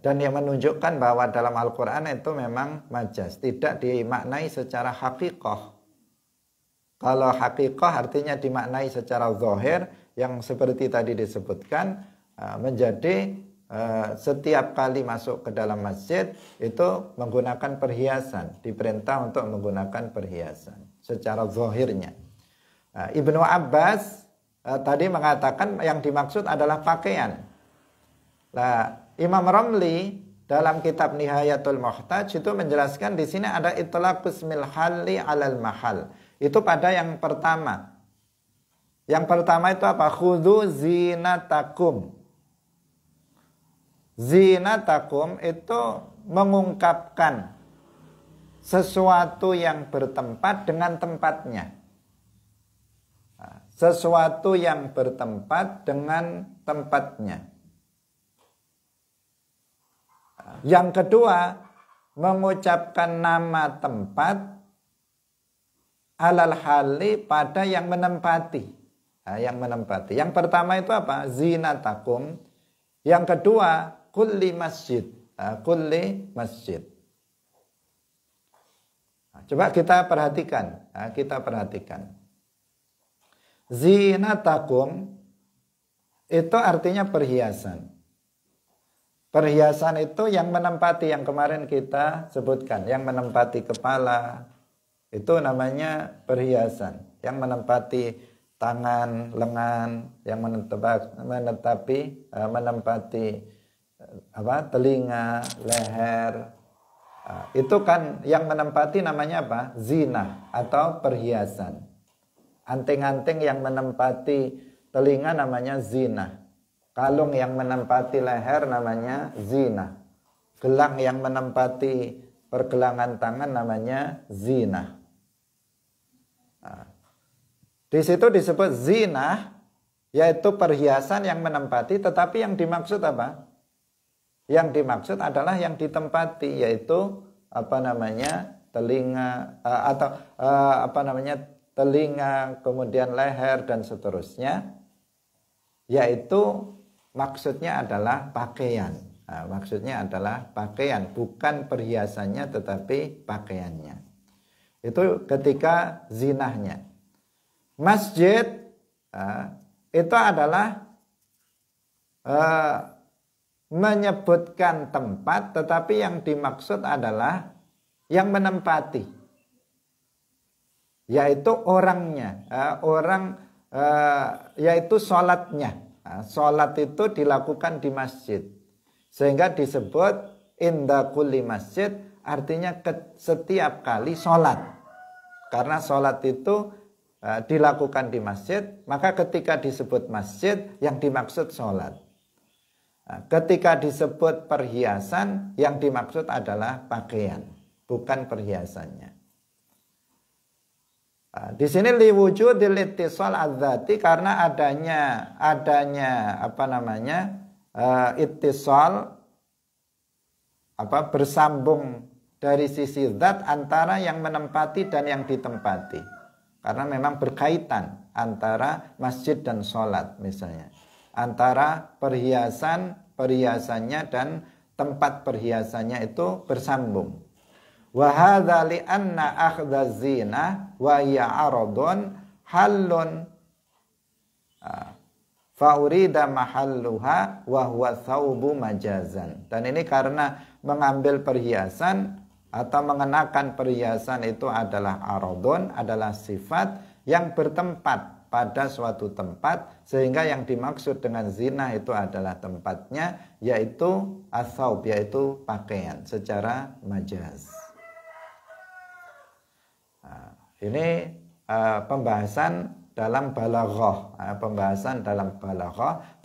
dan yang menunjukkan bahwa dalam Al-Qur'an itu memang majaz, tidak dimaknai secara hakikah. Kalau hakikah artinya dimaknai secara zahir yang seperti tadi disebutkan, menjadi setiap kali masuk ke dalam masjid itu menggunakan perhiasan, diperintah untuk menggunakan perhiasan secara zahirnya. Ibnu Abbas tadi mengatakan yang dimaksud adalah pakaian. Nah, Imam Ramli dalam kitab Nihayatul Muhtaj itu menjelaskan di sini ada itlaqus ismil halli 'alal mahal. Itu pada yang pertama. Yang pertama itu apa? Khudhu zinatakum. Zinatakum itu mengungkapkan sesuatu yang bertempat dengan tempatnya. Sesuatu yang bertempat dengan tempatnya. Yang kedua, mengucapkan nama tempat alal hali pada yang menempati. Yang menempati. Yang pertama itu apa? Zinatakum. Yang kedua, kulli masjid. Kulli masjid. Coba kita perhatikan. Kita perhatikan. Zinatakum itu artinya perhiasan. Perhiasan itu yang menempati, yang kemarin kita sebutkan, yang menempati kepala, itu namanya perhiasan. Yang menempati tangan, lengan, yang menempati telinga, leher. Itu kan yang menempati namanya apa? Zina atau perhiasan. Anting-anting yang menempati telinga namanya zina. Kalung yang menempati leher namanya zina. Gelang yang menempati pergelangan tangan namanya zina. Di situ disebut zina yaitu perhiasan yang menempati, tetapi yang dimaksud apa? Yang dimaksud adalah yang ditempati, yaitu telinga telinga, kemudian leher dan seterusnya, yaitu maksudnya adalah pakaian. Nah, maksudnya adalah pakaian, bukan perhiasannya tetapi pakaiannya. Itu ketika zinahnya. Masjid itu adalah menyebutkan tempat, tetapi yang dimaksud adalah yang menempati, yaitu orangnya, yaitu sholatnya. Sholat itu dilakukan di masjid, sehingga disebut inda kulli masjid, artinya setiap kali sholat. Karena sholat itu dilakukan di masjid, maka ketika disebut masjid yang dimaksud sholat. Ketika disebut perhiasan yang dimaksud adalah pakaian, bukan perhiasannya. Di sini liwujudil ittisal adzati, karena adanya ittisal, bersambung dari sisi zat antara yang menempati dan yang ditempati. Karena memang berkaitan antara masjid dan sholat misalnya, antara perhiasannya dan tempat perhiasannya itu bersambung. Wa hadza li anna akhdha zina wa hiya aradun halun fa urida mahalluha wa huwa thawbu majazan. Dan ini karena mengambil perhiasan atau mengenakan perhiasan itu adalah aradun, adalah sifat yang bertempat pada suatu tempat, sehingga yang dimaksud dengan zina itu adalah tempatnya, yaitu as-saub, yaitu pakaian secara majaz. Ini pembahasan dalam balaghah,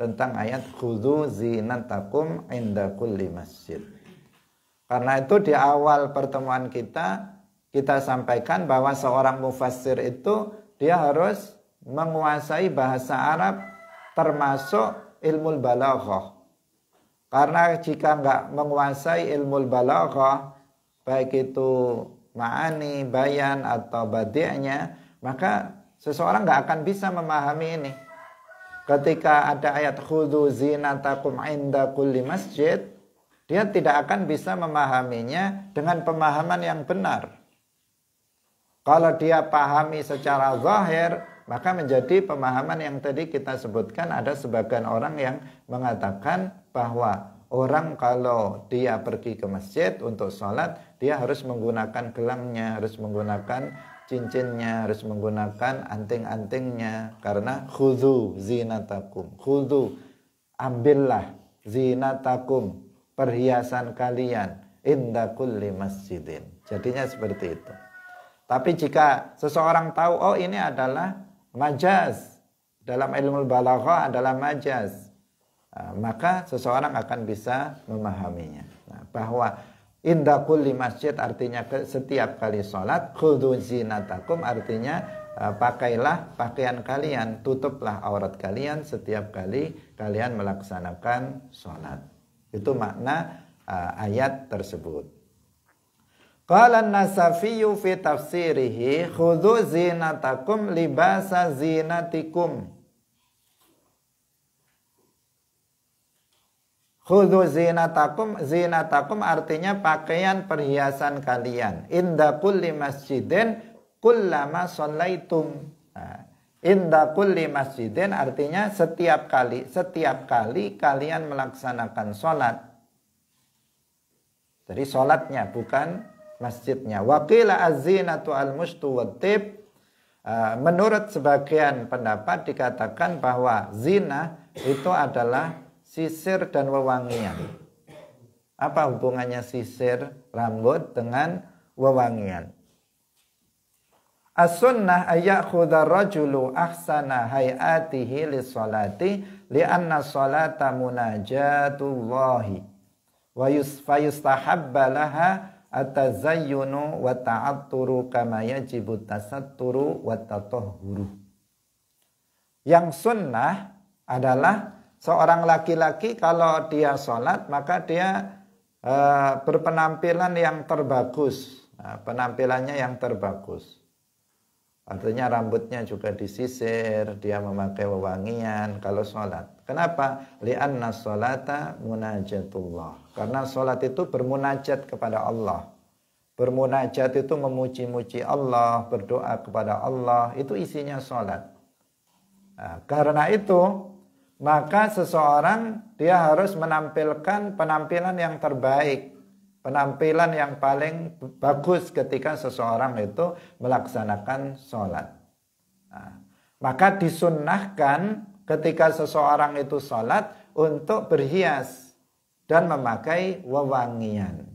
tentang ayat khudzu zinatakum inda kulli masjid. Karena itu di awal pertemuan kita sampaikan bahwa seorang mufassir itu dia harus menguasai bahasa Arab termasuk ilmu balaghah. Karena jika enggak menguasai ilmu balaghah, baik itu ma'ani, bayan atau badi'nya, maka seseorang enggak akan bisa memahami ini. Ketika ada ayat khudzu zinatakum inda kulli masjid, dia tidak akan bisa memahaminya dengan pemahaman yang benar. Kalau dia pahami secara zahir, maka menjadi pemahaman yang tadi kita sebutkan. Ada sebagian orang yang mengatakan bahwa orang kalau dia pergi ke masjid untuk sholat, dia harus menggunakan gelangnya, harus menggunakan cincinnya, harus menggunakan anting-antingnya. Karena khudzu zinatakum, khudzu, ambillah zinatakum, perhiasan kalian inda kulli masjidin. Jadinya seperti itu. Tapi jika seseorang tahu, oh ini adalah majaz, dalam ilmu balaghah adalah majaz, maka seseorang akan bisa memahaminya. Bahwa inda kulli masjid artinya setiap kali sholat, khudzu zinatakum artinya pakailah pakaian kalian, tutuplah aurat kalian setiap kali kalian melaksanakan sholat. Itu makna ayat tersebut. Qala an-Nasafiyyu fi tafsirihi khudzu zinatakum libasa zinatikum. Khudzu zinatakum artinya pakaian perhiasan kalian. Inda kulli masjidin kullama shallaitum. Inda kulli masjidin artinya setiap kali kalian melaksanakan sholat. Jadi sholatnya bukan masjidnya. Waqila az-zinatu al-mushtu wat-tib. Menurut sebagian pendapat dikatakan bahwa zina itu adalah sisir dan wewangian. Apa hubungannya sisir rambut dengan wewangian? As-sunnah ayyakhudha rajulu ahsana hayatihi lis-salati li'anna salata munajatullahi wa yustahabba laha at-tazayyunu wa ta'atturu kama yajibu tasatturu wa tatahhuru. Yang sunnah adalah seorang laki-laki kalau dia sholat maka dia berpenampilan yang terbagus. Penampilannya yang terbagus. Artinya rambutnya juga disisir, dia memakai wewangian kalau sholat. Kenapa? Li'anna sholata munajatullah. Karena sholat itu bermunajat kepada Allah. Bermunajat itu memuji-muji Allah, berdoa kepada Allah. Itu isinya sholat. Nah, karena itu, maka seseorang dia harus menampilkan penampilan yang terbaik. Penampilan yang paling bagus ketika seseorang itu melaksanakan sholat. Nah, maka disunnahkan ketika seseorang itu sholat untuk berhias dan memakai wewangian.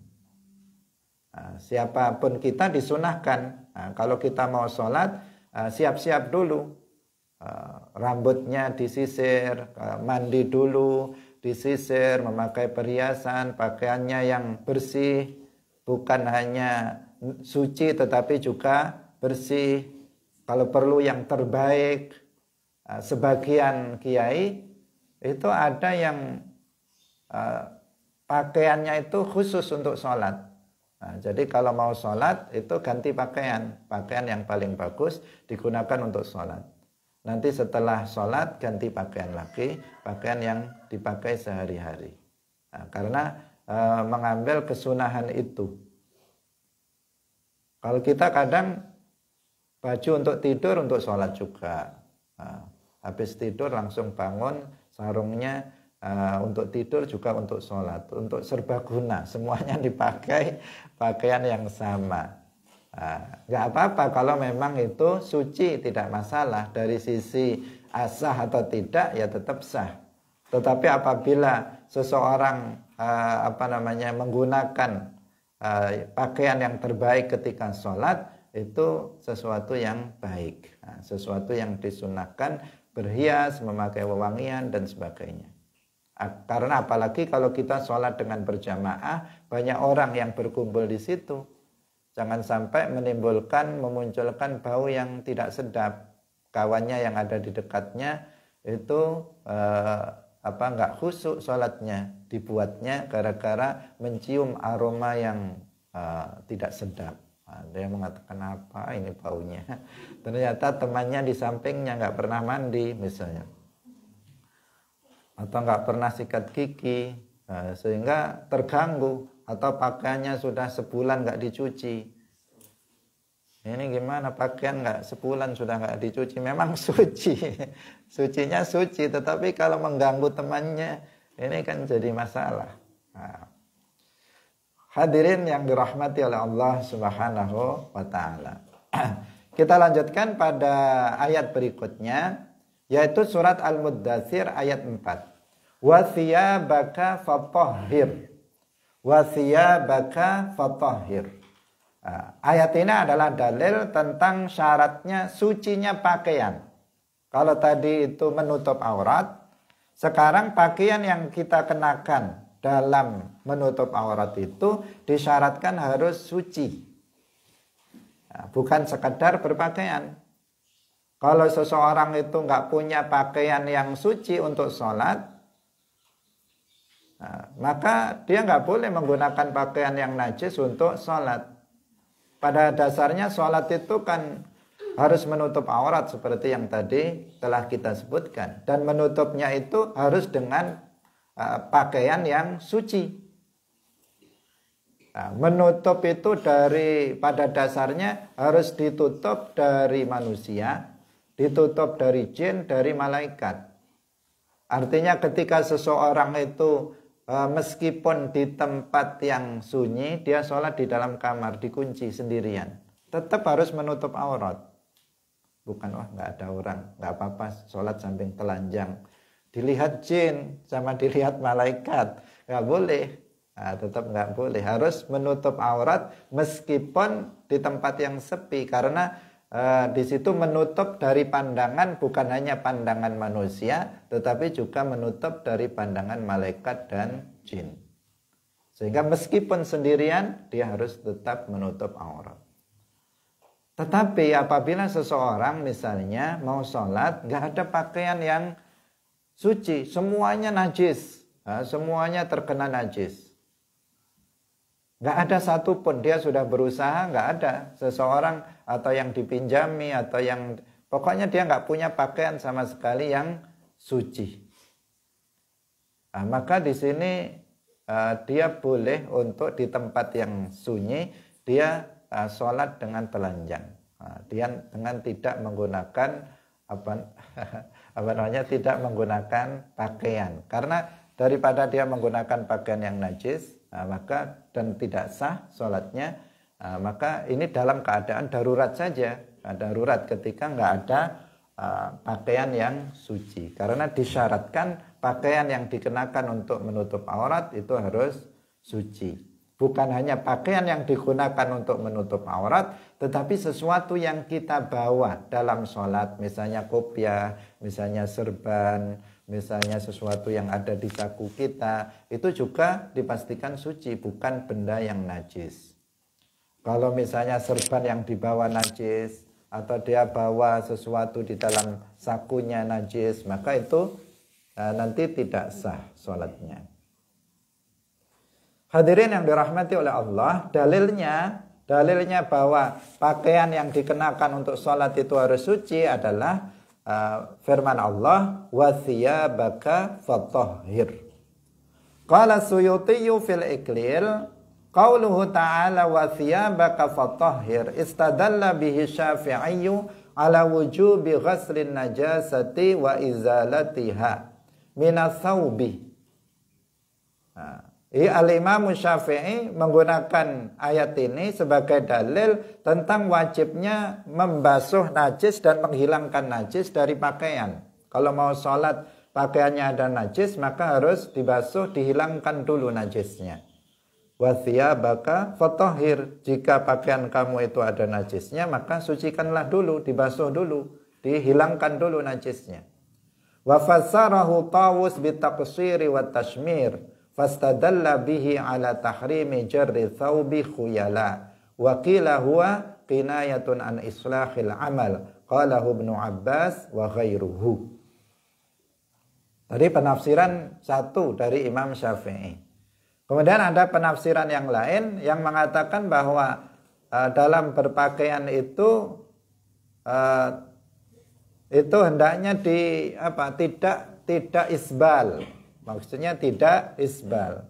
Nah, siapapun kita disunahkan. Nah, kalau kita mau sholat, siap-siap dulu. Rambutnya disisir, mandi dulu, disisir, memakai perhiasan, pakaiannya yang bersih, bukan hanya suci tetapi juga bersih. Kalau perlu yang terbaik. Sebagian kiai itu ada yang pakaiannya itu khusus untuk sholat. Nah, jadi kalau mau sholat itu ganti pakaian. Pakaian yang paling bagus digunakan untuk sholat. Nanti setelah sholat ganti pakaian lagi, pakaian yang dipakai sehari-hari. Nah, karena mengambil kesunahan itu. Kalau kita kadang baju untuk tidur untuk sholat juga. Nah, habis tidur langsung bangun, sarungnya untuk tidur juga untuk sholat. Untuk serbaguna, semuanya dipakai pakaian yang sama. Nggak apa-apa kalau memang itu suci, tidak masalah. Dari sisi sah atau tidak ya tetap sah. Tetapi apabila seseorang menggunakan pakaian yang terbaik ketika sholat, itu sesuatu yang baik, sesuatu yang disunahkan, berhias, memakai wewangian dan sebagainya. Karena apalagi kalau kita sholat dengan berjamaah, banyak orang yang berkumpul di situ. Jangan sampai memunculkan bau yang tidak sedap. Kawannya yang ada di dekatnya itu nggak khusyuk sholatnya, dibuatnya gara-gara mencium aroma yang tidak sedap. Dia mengatakan apa ini baunya? Ternyata temannya di sampingnya nggak pernah mandi misalnya, atau nggak pernah sikat gigi, sehingga terganggu. Atau pakaiannya sudah sebulan nggak dicuci. Ini gimana, pakaian nggak sebulan sudah nggak dicuci? Memang suci, sucinya suci, tetapi kalau mengganggu temannya, ini kan jadi masalah. Nah, hadirin yang dirahmati oleh Allah Subhanahu wa Ta'ala. Kita lanjutkan pada ayat berikutnya, yaitu surat Al-Muddatsir ayat 4. Wa thiyabaka fatahhir. Wa thiyabaka fatahhir. Ayat ini adalah dalil tentang syaratnya sucinya pakaian. Kalau tadi itu menutup aurat, sekarang pakaian yang kita kenakan dalam menutup aurat itu disyaratkan harus suci. Bukan sekadar berpakaian. Kalau seseorang itu nggak punya pakaian yang suci untuk sholat, maka dia nggak boleh menggunakan pakaian yang najis untuk sholat. Pada dasarnya sholat itu kan harus menutup aurat seperti yang tadi telah kita sebutkan. Dan menutupnya itu harus dengan pakaian yang suci. Menutup itu pada dasarnya harus ditutup dari manusia, ditutup dari jin, dari malaikat. Artinya ketika seseorang itu meskipun di tempat yang sunyi, dia sholat di dalam kamar, dikunci sendirian, tetap harus menutup aurat. Bukan, nggak ada orang, nggak apa-apa sholat samping telanjang. Dilihat jin sama dilihat malaikat, nggak boleh. Tetap nggak boleh, harus menutup aurat meskipun di tempat yang sepi. Karena di situ menutup dari pandangan bukan hanya pandangan manusia, tetapi juga menutup dari pandangan malaikat dan jin. Sehingga meskipun sendirian, dia harus tetap menutup aurat. Tetapi apabila seseorang misalnya mau sholat, nggak ada pakaian yang suci, semuanya najis, semuanya terkena najis. Nggak ada satupun, dia sudah berusaha, nggak ada seseorang atau yang dipinjami atau yang pokoknya dia nggak punya pakaian sama sekali yang suci. Maka di sini dia boleh untuk di tempat yang sunyi dia sholat dengan telanjang. Dia dengan tidak menggunakan tidak menggunakan pakaian. Karena daripada dia menggunakan pakaian yang najis, maka dan tidak sah sholatnya, maka ini dalam keadaan darurat saja. Darurat ketika nggak ada pakaian yang suci. Karena disyaratkan pakaian yang dikenakan untuk menutup aurat itu harus suci. Bukan hanya pakaian yang digunakan untuk menutup aurat, tetapi sesuatu yang kita bawa dalam sholat, misalnya kopiah, misalnya serban, misalnya sesuatu yang ada di saku kita, itu juga dipastikan suci, bukan benda yang najis. Kalau misalnya serban yang dibawa najis, atau dia bawa sesuatu di dalam sakunya najis, maka itu nanti tidak sah sholatnya. Hadirin yang dirahmati oleh Allah, dalilnya bahwa pakaian yang dikenakan untuk sholat itu harus suci adalah firman Allah, wa thiyabaka fatahhir. Qala Suyuti fil Iqlil, qauluhu ta'ala wa thiyabaka fatahhir istadalla bihi Syafi'i ala wujubi ghaslin najasati wa izalatiha minas thawbi. Al-Imam Syafi'i menggunakan ayat ini sebagai dalil tentang wajibnya membasuh najis dan menghilangkan najis dari pakaian. Kalau mau sholat pakaiannya ada najis, maka harus dibasuh, dihilangkan dulu najisnya. Wa thiyabaka fatahhir, jika pakaian kamu itu ada najisnya, maka sucikanlah dulu, dibasuh dulu, dihilangkan dulu najisnya. Wa fassarahu Tawus bitaqsiri wa tashmir, fastadalla bihi ala tahrimi jarri thawbi khuyala, wa qila huwa qinayatun an islahil amal, qalahu Ibnu Abbas wa ghairuhu. Tadi penafsiran satu dari Imam Syafi'i. Kemudian ada penafsiran yang lain yang mengatakan bahwa dalam berpakaian itu hendaknya tidak isbal. Maksudnya tidak isbal.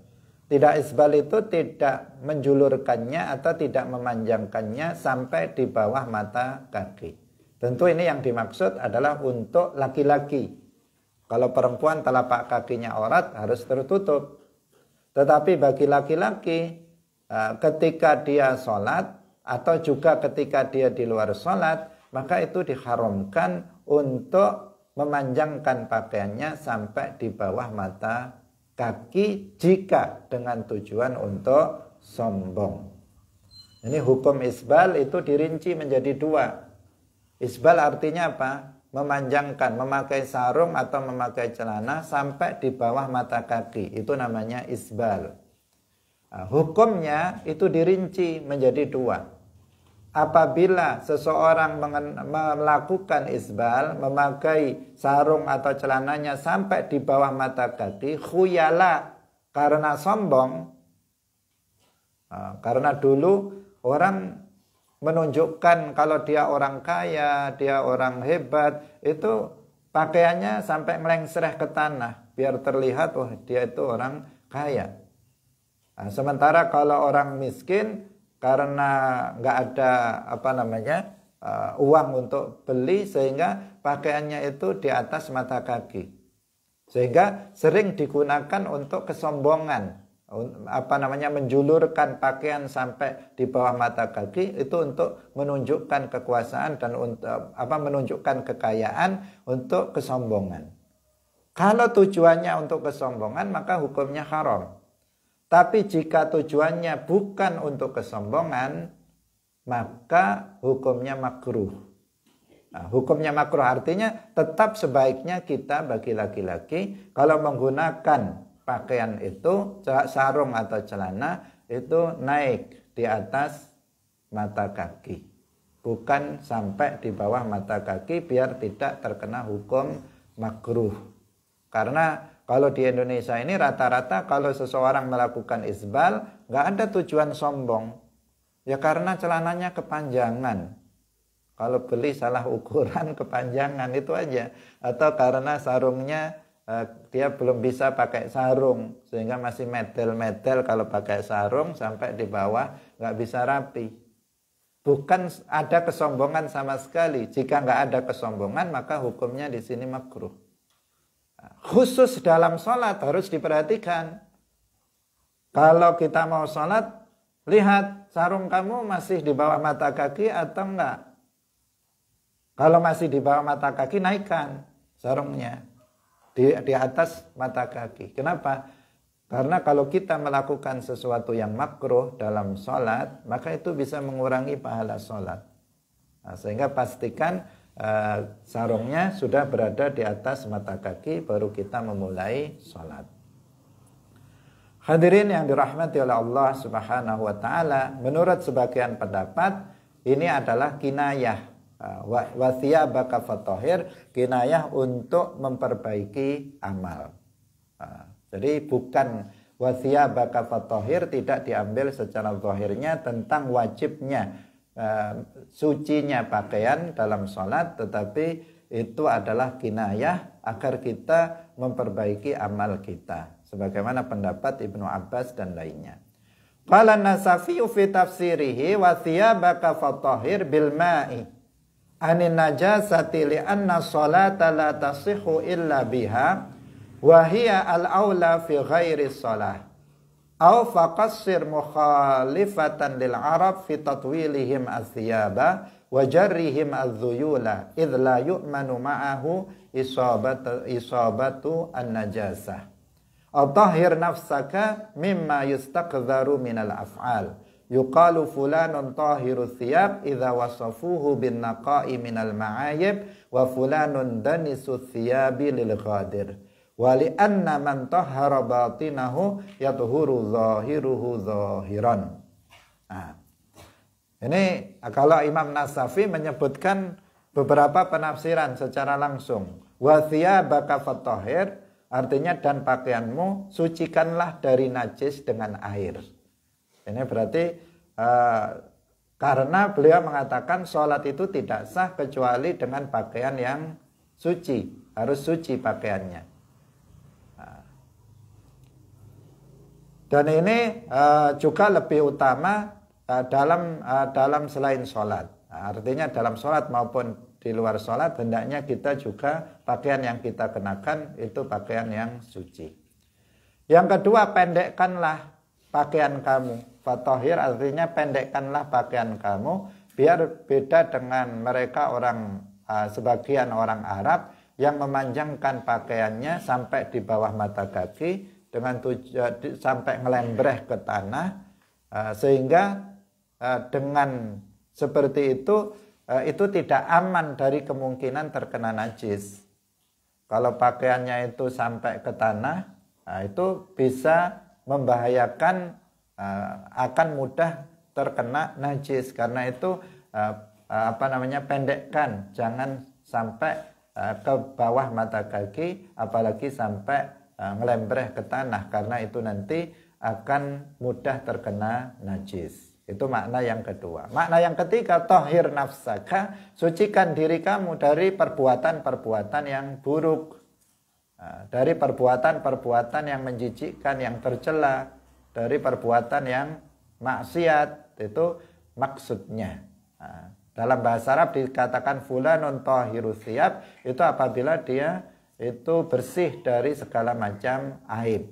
Tidak isbal itu tidak menjulurkannya atau tidak memanjangkannya sampai di bawah mata kaki. Tentu ini yang dimaksud adalah untuk laki-laki. Kalau perempuan telapak kakinya aurat harus tertutup. Tetapi bagi laki-laki ketika dia sholat atau juga ketika dia di luar sholat, maka itu diharamkan untuk memanjangkan pakaiannya sampai di bawah mata kaki jika dengan tujuan untuk sombong. Ini hukum isbal itu dirinci menjadi dua. Isbal artinya apa? Memanjangkan, memakai sarung atau memakai celana sampai di bawah mata kaki. Itu namanya isbal. Hukumnya itu dirinci menjadi dua. Apabila seseorang melakukan isbal, memakai sarung atau celananya sampai di bawah mata kaki, khuyala, karena sombong. Karena dulu orang menunjukkan kalau dia orang kaya, dia orang hebat, itu pakaiannya sampai melengsreh ke tanah biar terlihat oh dia itu orang kaya. Sementara kalau orang miskin karena nggak ada uang untuk beli, sehingga pakaiannya itu di atas mata kaki, sehingga sering digunakan untuk kesombongan. Menjulurkan pakaian sampai di bawah mata kaki itu untuk menunjukkan kekuasaan dan untuk menunjukkan kekayaan, untuk kesombongan. Kalau tujuannya untuk kesombongan, maka hukumnya haram. Tapi jika tujuannya bukan untuk kesombongan, maka hukumnya makruh. Hukumnya makruh artinya tetap sebaiknya kita bagi laki-laki kalau menggunakan pakaian itu, sarung atau celana, itu naik di atas mata kaki. Bukan sampai di bawah mata kaki biar tidak terkena hukum makruh. Karena kalau di Indonesia ini rata-rata kalau seseorang melakukan isbal, nggak ada tujuan sombong. Ya karena celananya kepanjangan. Kalau beli salah ukuran kepanjangan itu aja. Atau karena sarungnya dia belum bisa pakai sarung. Sehingga masih medel-medel kalau pakai sarung sampai di bawah nggak bisa rapi. Bukan ada kesombongan sama sekali. Jika nggak ada kesombongan maka hukumnya di sini makruh. Khusus dalam sholat harus diperhatikan. Kalau kita mau sholat, lihat sarung kamu masih di bawah mata kaki atau enggak. Kalau masih di bawah mata kaki, naikkan sarungnya di atas mata kaki. Kenapa? Karena kalau kita melakukan sesuatu yang makruh dalam sholat, maka itu bisa mengurangi pahala sholat. Nah, sehingga pastikan sarungnya sudah berada di atas mata kaki, baru kita memulai sholat. Hadirin yang dirahmati oleh Allah Subhanahu wa ta'ala, menurut sebagian pendapat ini adalah kinayah, wa thiyabaka fatahhir, kinayah untuk memperbaiki amal. Jadi bukan wa thiyabaka fatahhir, tidak diambil secara zahirnya tentang wajibnya sucinya pakaian dalam sholat, tetapi itu adalah kinayah agar kita memperbaiki amal kita, sebagaimana pendapat Ibnu Abbas dan lainnya. Qala Nasafi fi tafsirihi wa thiyabaka fatahhir bil ma'i anin najasati li anna sholata la tasihhu illa biha wa hiya al aula fi ghairi shalah. Au faqassir mukhalifatan lil Arab fi tatwilihim athiyaba wa jarrihim adh-dhuyula idh la yu'manu ma'ahu isabatu an-najasah. Atahhir nafsaka mimma yustaqdharu minal af'al. Yuqalu fulanun tahiru thiyab idha wasafuhu bin naqa'i minal ma'ayib wa fulanun danisu thiyabi lil ghadir. Wali anna man tahhara batinahu yatuhuru zahiruhu zahiran. Nah, ini kalau Imam Nasafi menyebutkan beberapa penafsiran secara langsung. Wa thiyabaka fatahhir, artinya dan pakaianmu sucikanlah dari najis dengan air. Ini berarti karena beliau mengatakan sholat itu tidak sah kecuali dengan pakaian yang suci, harus suci pakaiannya. Dan ini juga lebih utama dalam selain sholat. Artinya dalam sholat maupun di luar sholat, hendaknya kita juga pakaian yang kita kenakan itu pakaian yang suci. Yang kedua, pendekkanlah pakaian kamu. Fatahhir artinya pendekkanlah pakaian kamu, biar beda dengan mereka sebagian orang Arab yang memanjangkan pakaiannya sampai di bawah mata kaki, dengan sampai ngelembreh ke tanah, sehingga dengan seperti itu tidak aman dari kemungkinan terkena najis. Kalau pakaiannya itu sampai ke tanah, itu bisa membahayakan, akan mudah terkena najis. Karena itu pendekkan, jangan sampai ke bawah mata kaki, apalagi sampai ngelembreh ke tanah, karena itu nanti akan mudah terkena najis. Itu makna yang kedua. Makna yang ketiga, tahhir nafsaka, sucikan diri kamu dari perbuatan-perbuatan yang buruk, dari perbuatan-perbuatan yang menjijikkan, yang tercela, dari perbuatan yang maksiat. Itu maksudnya. Dalam bahasa Arab dikatakan fulanun tahhiru thiyab, itu apabila dia itu bersih dari segala macam aib.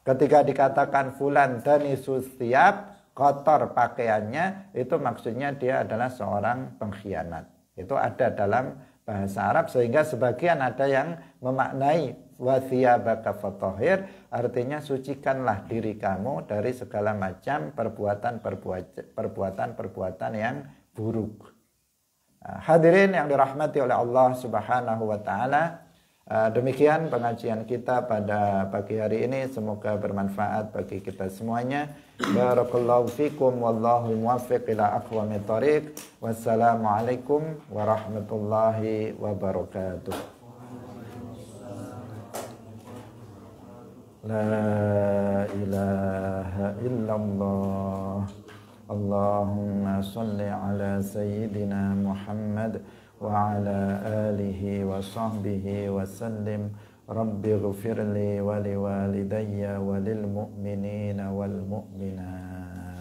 Ketika dikatakan fulan danisus thiyab, kotor pakaiannya, itu maksudnya dia adalah seorang pengkhianat. Itu ada dalam bahasa Arab, sehingga sebagian ada yang memaknai wa thiyabaka fatahhir, artinya sucikanlah diri kamu dari segala macam perbuatan-perbuatan yang buruk. Hadirin yang dirahmati oleh Allah Subhanahu wa ta'ala, demikian pengajian kita pada pagi hari ini, semoga bermanfaat bagi kita semuanya. Barakallahu fikum wallahu muwaffiq ila aqwamit thoriq. Wassalamualaikum warahmatullahi wabarakatuh. La ilaha illallah. Allahumma salli ala sayyidina Muhammad wa ala alihi wa sahbihi wa sallim. Rabbi ghfirli wa liwalidayya wa lil mu'minina wal mu'minat.